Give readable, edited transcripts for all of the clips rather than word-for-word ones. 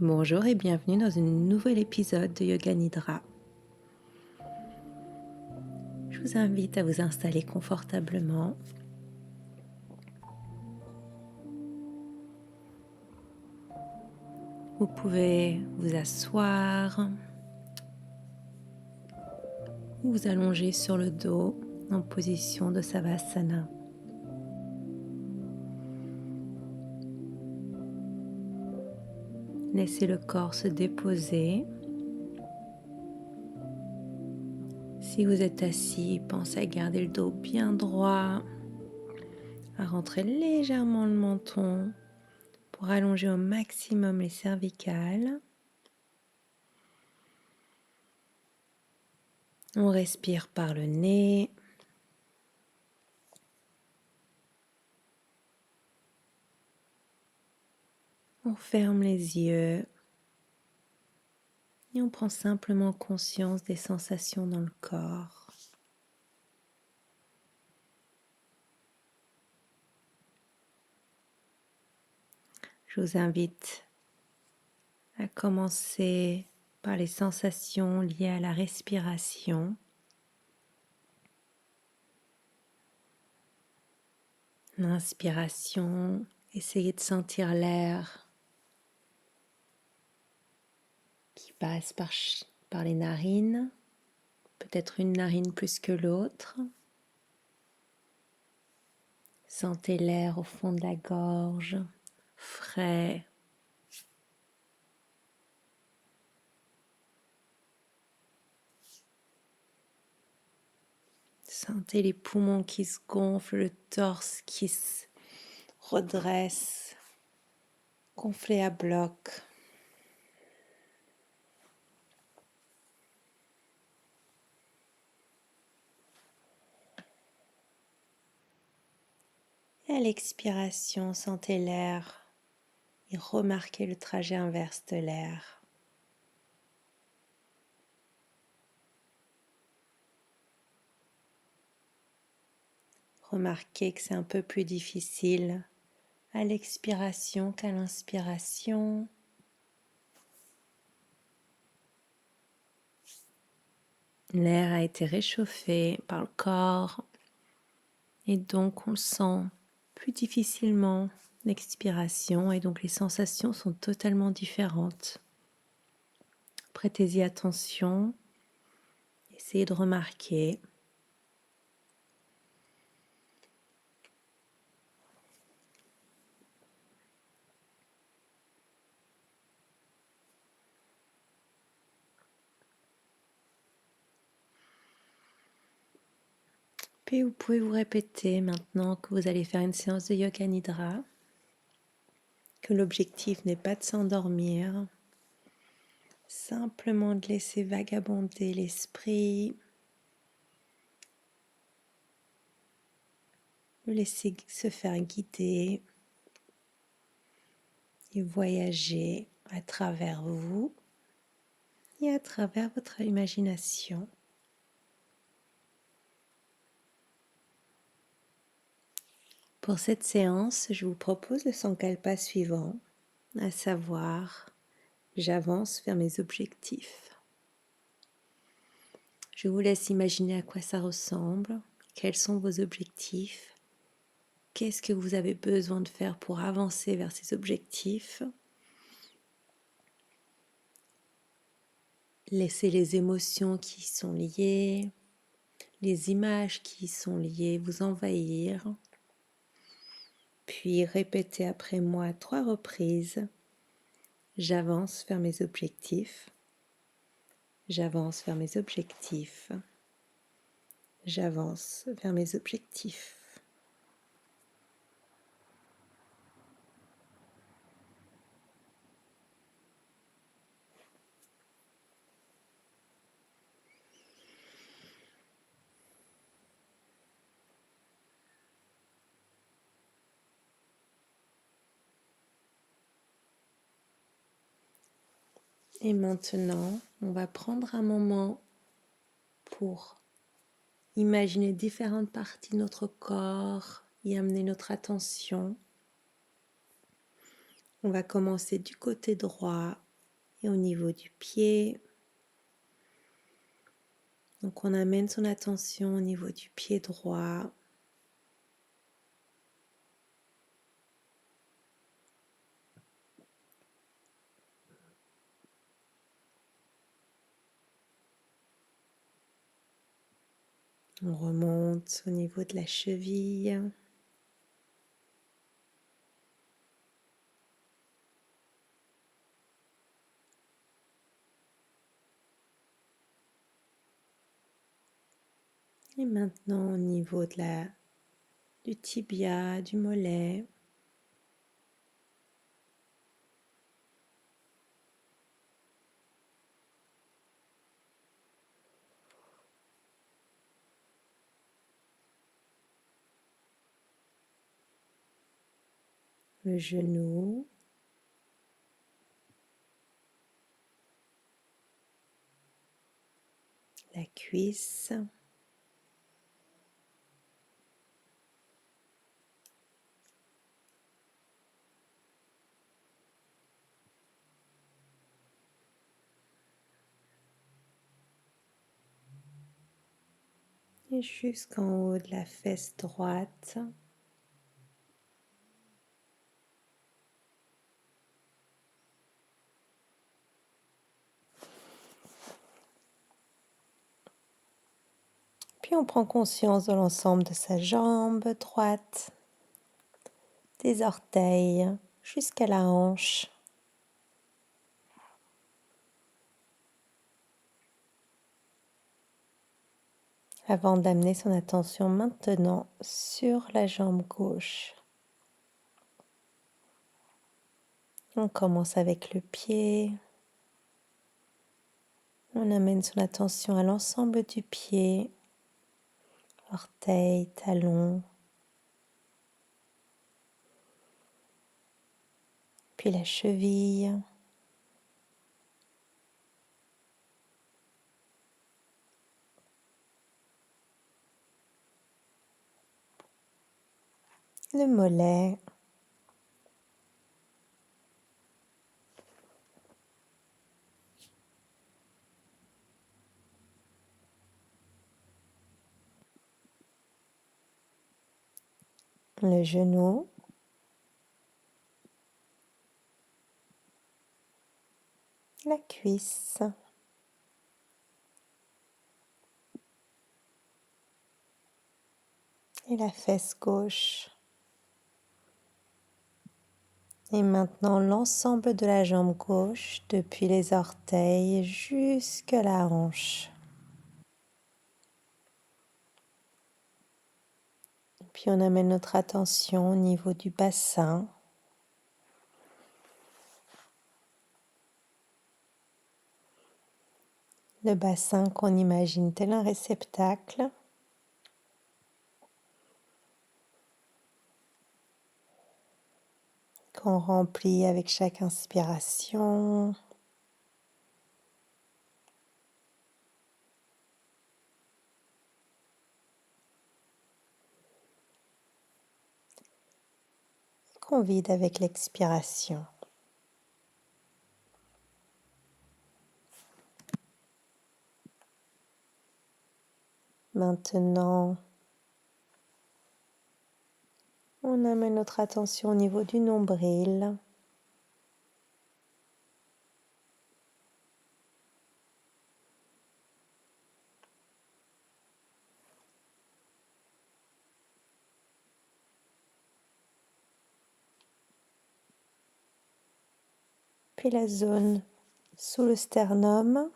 Bonjour et bienvenue dans un nouvel épisode de Yoga Nidra. Je vous invite à vous installer confortablement. Vous pouvez vous asseoir ou vous allonger sur le dos en position de Savasana. Laissez le corps se déposer. Si vous êtes assis, pensez à garder le dos bien droit, à rentrer légèrement le menton pour allonger au maximum les cervicales. On respire par le nez. On ferme les yeux et on prend simplement conscience des sensations dans le corps. Je vous invite à commencer par les sensations liées à la respiration. L'inspiration, essayez de sentir l'air qui passe par les narines, peut-être une narine plus que l'autre. Sentez l'air au fond de la gorge, frais. Sentez les poumons qui se gonflent, le torse qui se redresse, gonflé à bloc. Et à l'expiration, sentez l'air et remarquez le trajet inverse de l'air. Remarquez que c'est un peu plus difficile à l'expiration qu'à l'inspiration. L'air a été réchauffé par le corps et donc on le sent plus difficilement l'expiration et donc les sensations sont totalement différentes. Prêtez-y attention, essayez de remarquer. Puis vous pouvez vous répéter maintenant que vous allez faire une séance de Yoga Nidra, que l'objectif n'est pas de s'endormir, simplement de laisser vagabonder l'esprit, le laisser se faire guider et voyager à travers vous et à travers votre imagination. Pour cette séance, je vous propose le sankalpa suivant, à savoir, j'avance vers mes objectifs. Je vous laisse imaginer à quoi ça ressemble, quels sont vos objectifs, qu'est-ce que vous avez besoin de faire pour avancer vers ces objectifs. Laissez les émotions qui y sont liées, les images qui y sont liées vous envahir. Puis répétez après moi 3 reprises. J'avance vers mes objectifs. J'avance vers mes objectifs. J'avance vers mes objectifs. Et maintenant, on va prendre un moment pour imaginer différentes parties de notre corps, y amener notre attention. On va commencer du côté droit et au niveau du pied. Donc on amène son attention au niveau du pied droit. On remonte au niveau de la cheville. Et maintenant au niveau du tibia, du mollet. Le genou. La cuisse. Et jusqu'en haut de la fesse droite. Puis on prend conscience de l'ensemble de sa jambe droite, des orteils jusqu'à la hanche. Avant d'amener son attention maintenant sur la jambe gauche. On commence avec le pied. On amène son attention à l'ensemble du pied, orteils, talons, puis la cheville, le mollet, le genou, la cuisse, et la fesse gauche. Et maintenant l'ensemble de la jambe gauche, depuis les orteils jusqu'à la hanche. Puis on amène notre attention au niveau du bassin. Le bassin qu'on imagine tel un réceptacle. Qu'on remplit avec chaque inspiration. Qu'on vide avec l'expiration. Maintenant, on amène notre attention au niveau du nombril. Puis la zone sous le sternum.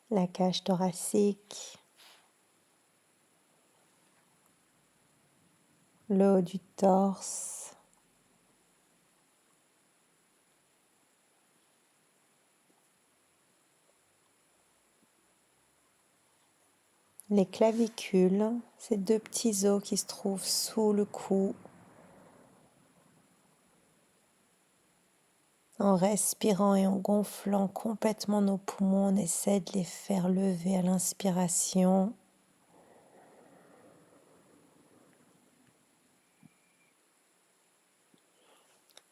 La cage thoracique. Le haut du torse. Les clavicules, ces deux petits os qui se trouvent sous le cou. En respirant et en gonflant complètement nos poumons, on essaie de les faire lever à l'inspiration.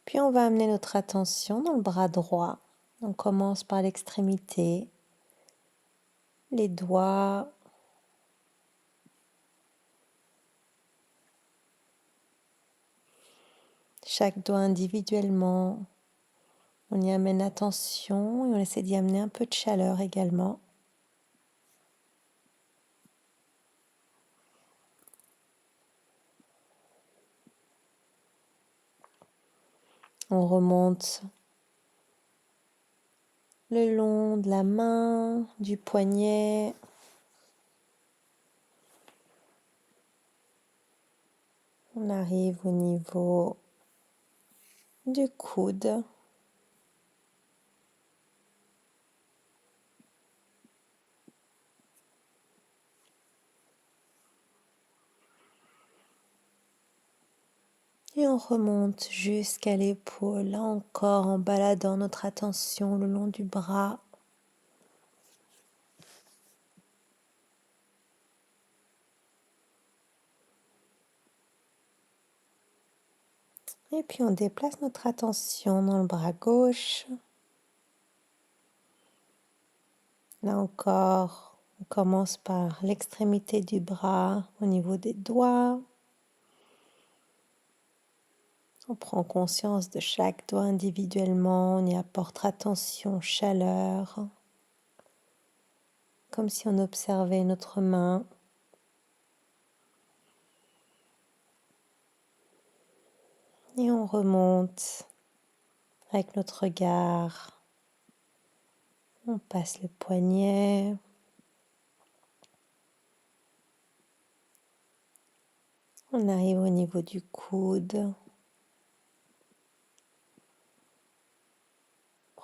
Puis on va amener notre attention dans le bras droit. On commence par l'extrémité, les doigts, chaque doigt individuellement. On y amène attention et on essaie d'y amener un peu de chaleur également. On remonte le long de la main, du poignet. On arrive au niveau du coude. Et on remonte jusqu'à l'épaule, là encore en baladant notre attention le long du bras. Et puis on déplace notre attention dans le bras gauche. Là encore, on commence par l'extrémité du bras au niveau des doigts. On prend conscience de chaque doigt individuellement, on y apporte attention, chaleur, comme si on observait notre main. Et on remonte avec notre regard. On passe le poignet. On arrive au niveau du coude.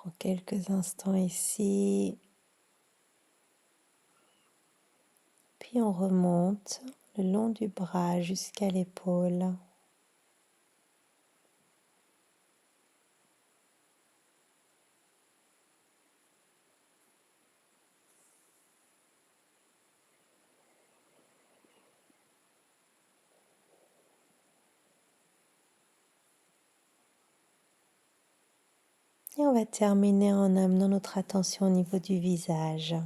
On prend quelques instants ici. Puis on remonte le long du bras jusqu'à l'épaule. Et on va terminer en amenant notre attention au niveau du visage.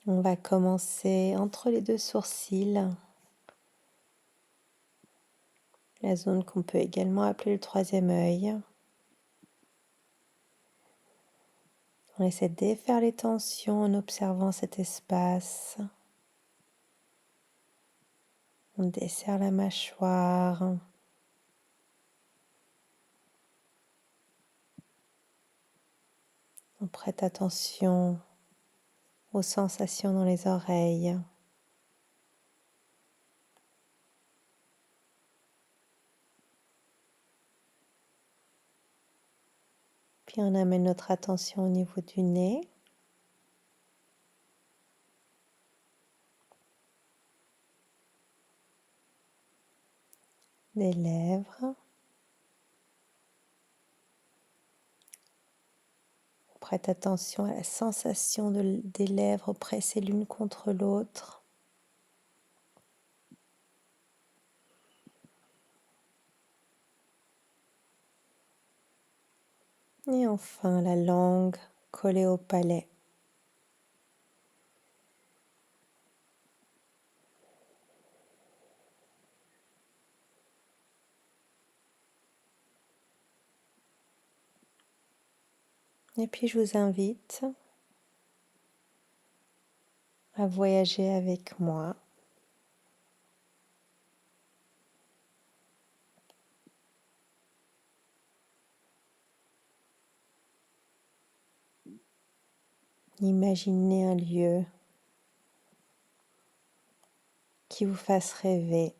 On va commencer entre les deux sourcils, la zone qu'on peut également appeler le troisième œil. On essaie de défaire les tensions en observant cet espace. On desserre la mâchoire. On prête attention aux sensations dans les oreilles. Puis on amène notre attention au niveau du nez. Des lèvres. On prête attention à la sensation des lèvres pressées l'une contre l'autre. Et enfin la langue collée au palais. Et puis je vous invite à voyager avec moi. Imaginez un lieu qui vous fasse rêver.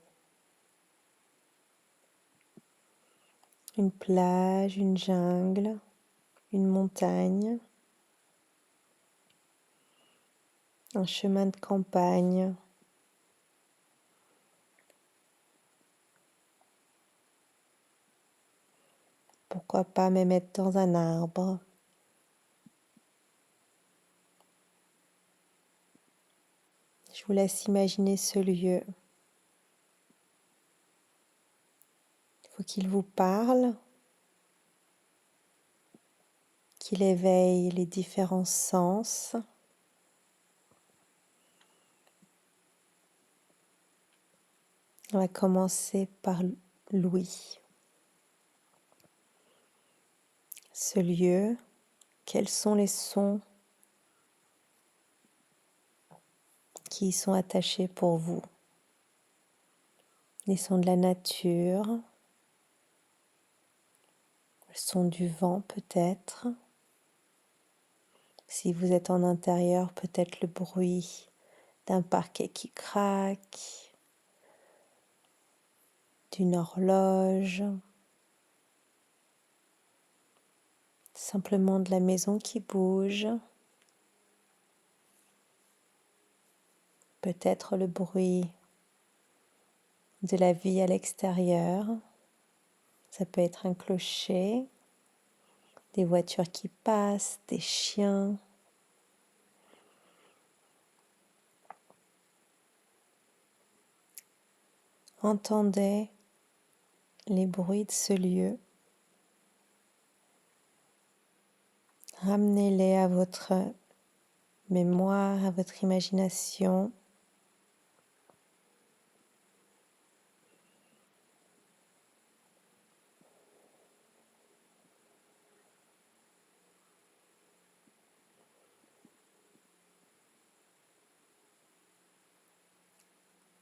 Une plage, une jungle, une montagne, un chemin de campagne. Pourquoi pas même être dans un arbre. Je vous laisse imaginer ce lieu. Il faut qu'il vous parle, qu'il éveille les différents sens. On va commencer par l'ouïe. Ce lieu, quels sont les sons qui y sont attachés pour vous? Les sons de la nature, le son du vent peut-être. Si vous êtes en intérieur, peut-être le bruit d'un parquet qui craque, d'une horloge, simplement de la maison qui bouge, peut-être le bruit de la vie à l'extérieur. Ça peut être un clocher, des voitures qui passent, des chiens. Entendez les bruits de ce lieu. Ramenez-les à votre mémoire, à votre imagination.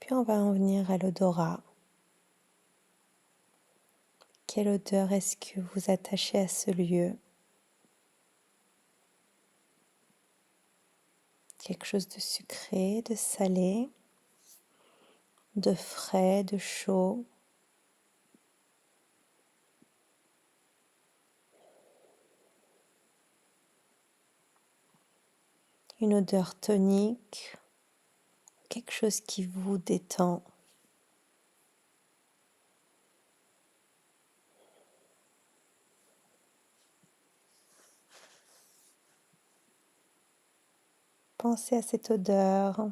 Puis on va en venir à l'odorat. Quelle odeur est-ce que vous attachez à ce lieu? Quelque chose de sucré, de salé, de frais, de chaud. Une odeur tonique, quelque chose qui vous détend. Pensez à cette odeur.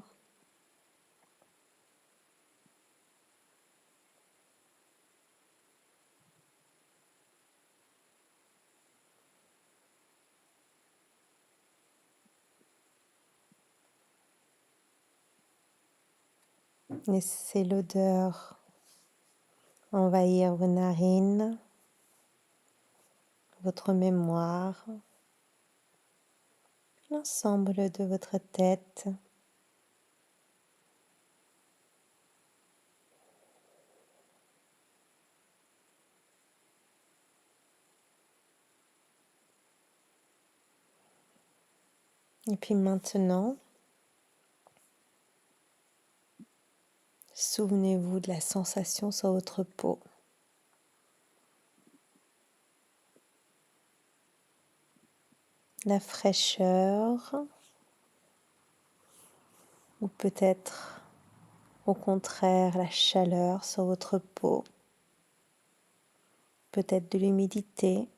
Laissez l'odeur envahir vos narines, votre mémoire, l'ensemble de votre tête. Et puis maintenant, souvenez-vous de la sensation sur votre peau. La fraîcheur, ou peut-être au contraire la chaleur sur votre peau, peut-être de l'humidité.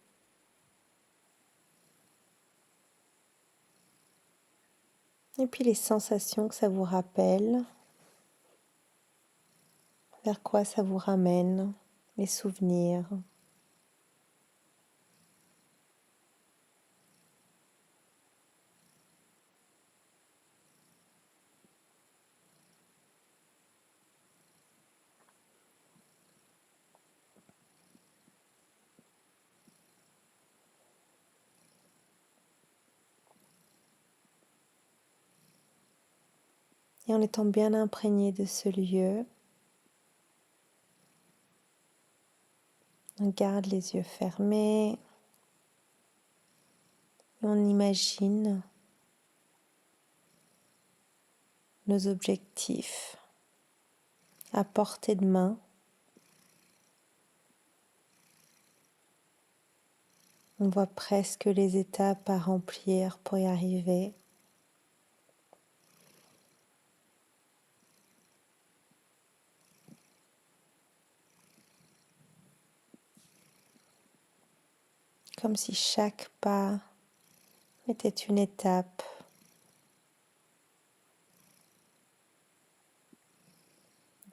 Et puis les sensations que ça vous rappelle, vers quoi ça vous ramène, les souvenirs. Et en étant bien imprégné de ce lieu, on garde les yeux fermés et on imagine nos objectifs à portée de main. On voit presque les étapes à remplir pour y arriver. comme si chaque pas était une étape.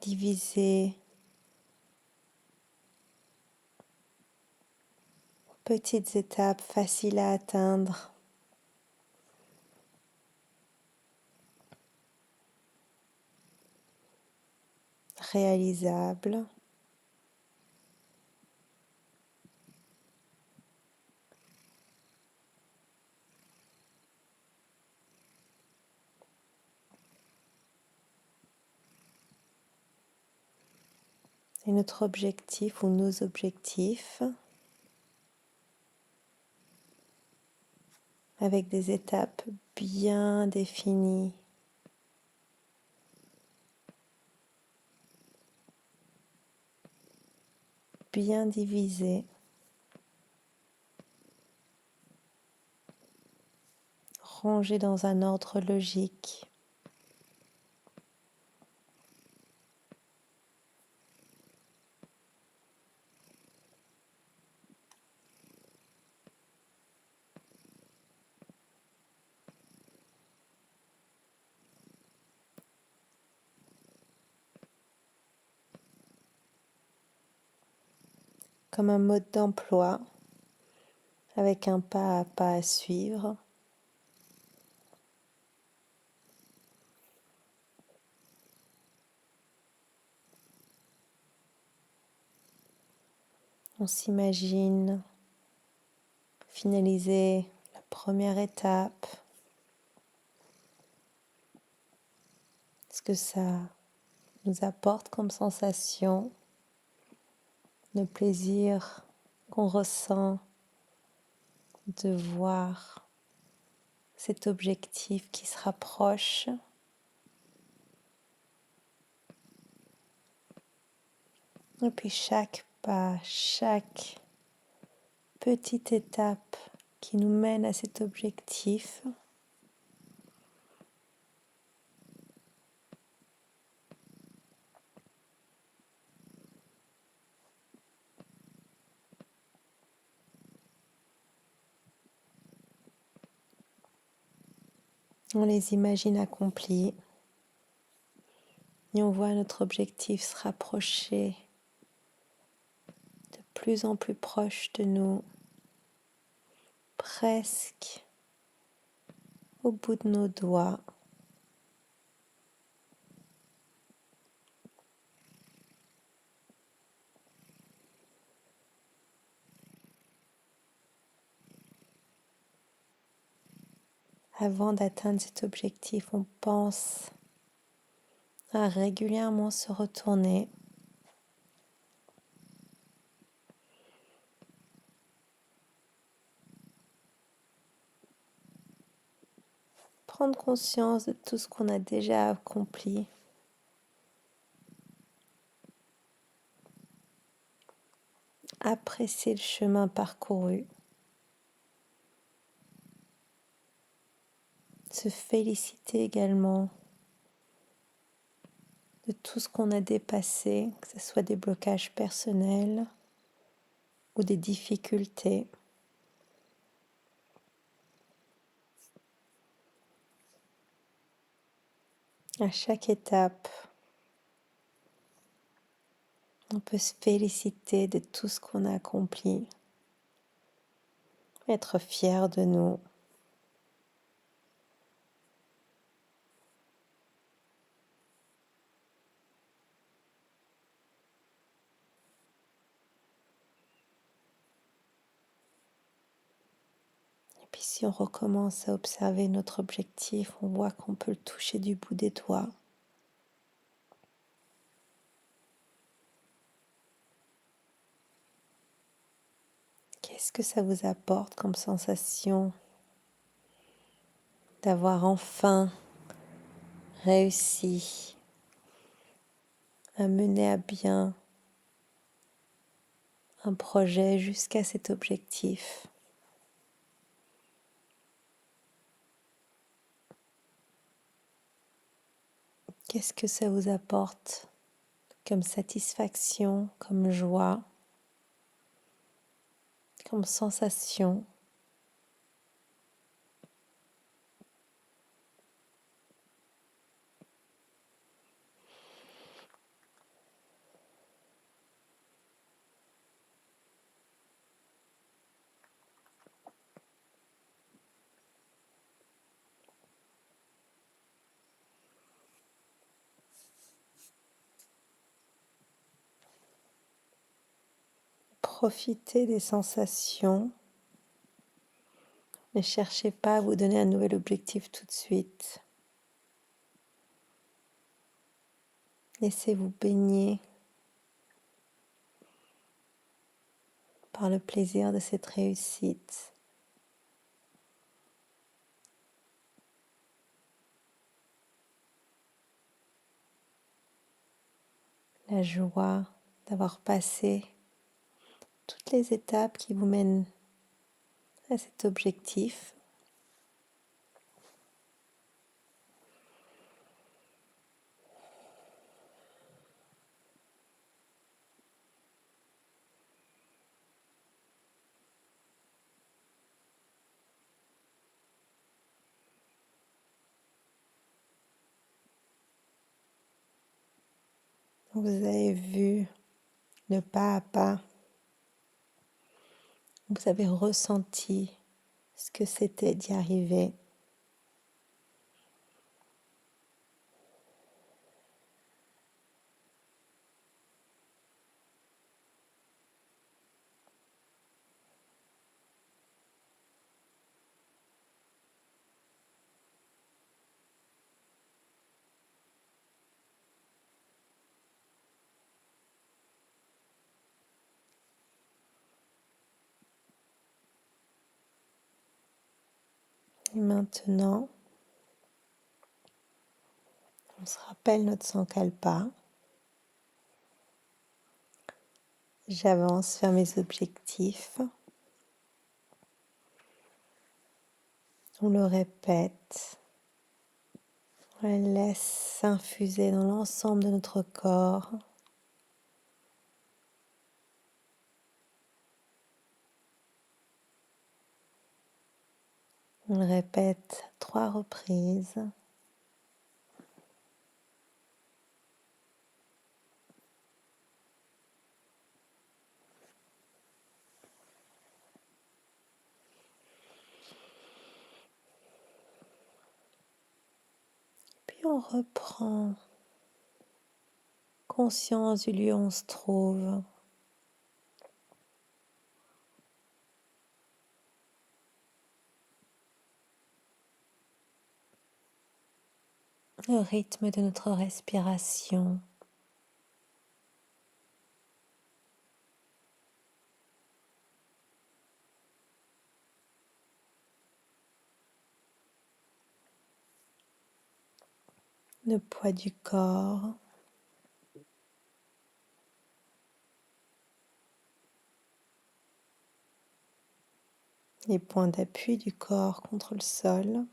Divisée en petites étapes faciles à atteindre. Réalisables. Et notre objectif ou nos objectifs, avec des étapes bien définies, bien divisées, rangées dans un ordre logique. Comme un mode d'emploi, avec un pas à pas à suivre. On s'imagine finaliser la première étape. Ce que ça nous apporte comme sensation, le plaisir qu'on ressent de voir cet objectif qui se rapproche. Et puis chaque pas, chaque petite étape qui nous mène à cet objectif, on les imagine accomplis et on voit notre objectif se rapprocher de plus en plus proche de nous, presque au bout de nos doigts. Avant d'atteindre cet objectif, on pense à régulièrement se retourner, prendre conscience de tout ce qu'on a déjà accompli, apprécier le chemin parcouru, se féliciter également de tout ce qu'on a dépassé, que ce soit des blocages personnels ou des difficultés. À chaque étape, on peut se féliciter de tout ce qu'on a accompli, être fier de nous. Et puis si on recommence à observer notre objectif, on voit qu'on peut le toucher du bout des doigts. Qu'est-ce que ça vous apporte comme sensation d'avoir enfin réussi à mener à bien un projet jusqu'à cet objectif? Qu'est-ce que ça vous apporte comme satisfaction, comme joie, comme sensation. Profitez des sensations. Ne cherchez pas à vous donner un nouvel objectif tout de suite. Laissez-vous baigner par le plaisir de cette réussite. La joie d'avoir passé toutes les étapes qui vous mènent à cet objectif. Vous avez vu le pas à pas, vous avez ressenti ce que c'était d'y arriver. Et maintenant, on se rappelle notre sankalpa. J'avance vers mes objectifs. On le répète. On le laisse s'infuser dans l'ensemble de notre corps. On le répète 3 reprises. Puis on reprend conscience du lieu où on se trouve. Le rythme de notre respiration. Le poids du corps. Les points d'appui du corps contre le sol.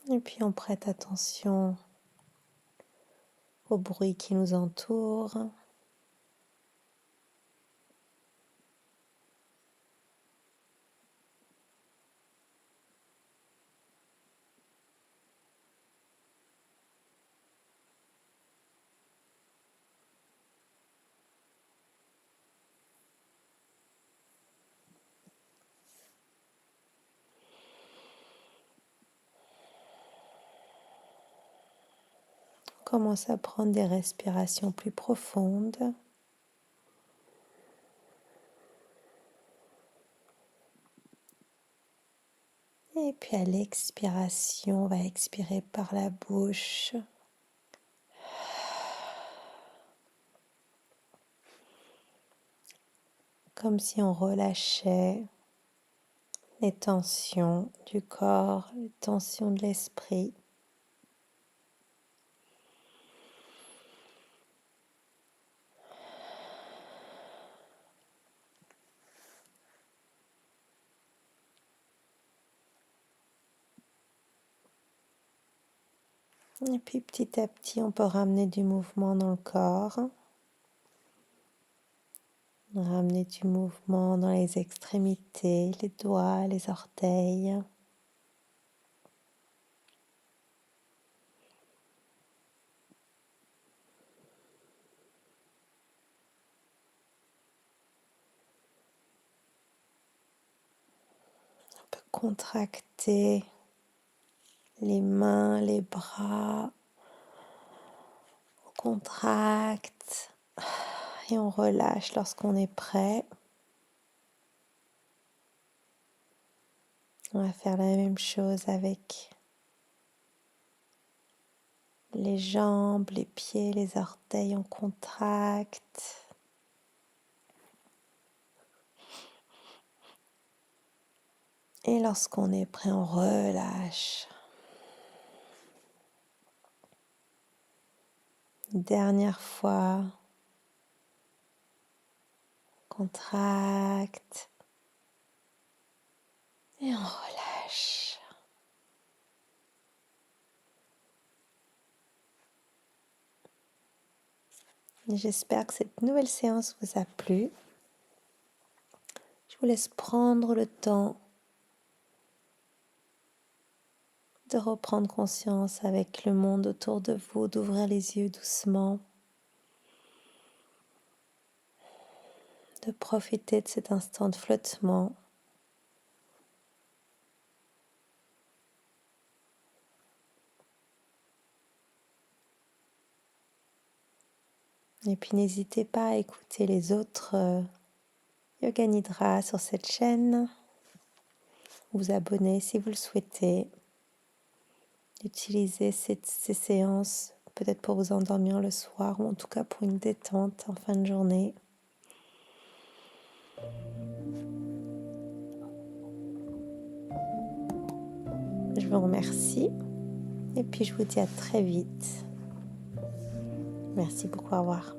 Et puis on prête attention au bruit qui nous entoure. On commence à prendre des respirations plus profondes. Et puis à l'expiration, on va expirer par la bouche. Comme si on relâchait les tensions du corps, les tensions de l'esprit. Et puis petit à petit, on peut ramener du mouvement dans le corps. Ramener du mouvement dans les extrémités, les doigts, les orteils. On peut contracter les mains, les bras. On contracte et on relâche lorsqu'on est prêt. On va faire la même chose avec les jambes, les pieds, les orteils. On contracte. Et lorsqu'on est prêt, on relâche. Dernière fois. Contracte. Et on relâche. Et j'espère que cette nouvelle séance vous a plu. Je vous laisse prendre le temps de reprendre conscience avec le monde autour de vous, d'ouvrir les yeux doucement, de profiter de cet instant de flottement. Et puis n'hésitez pas à écouter les autres Yoga Nidra sur cette chaîne, vous abonner si vous le souhaitez, utiliser ces séances peut-être pour vous endormir le soir ou en tout cas pour une détente en fin de journée. Je vous remercie et puis je vous dis à très vite. Merci beaucoup, au revoir.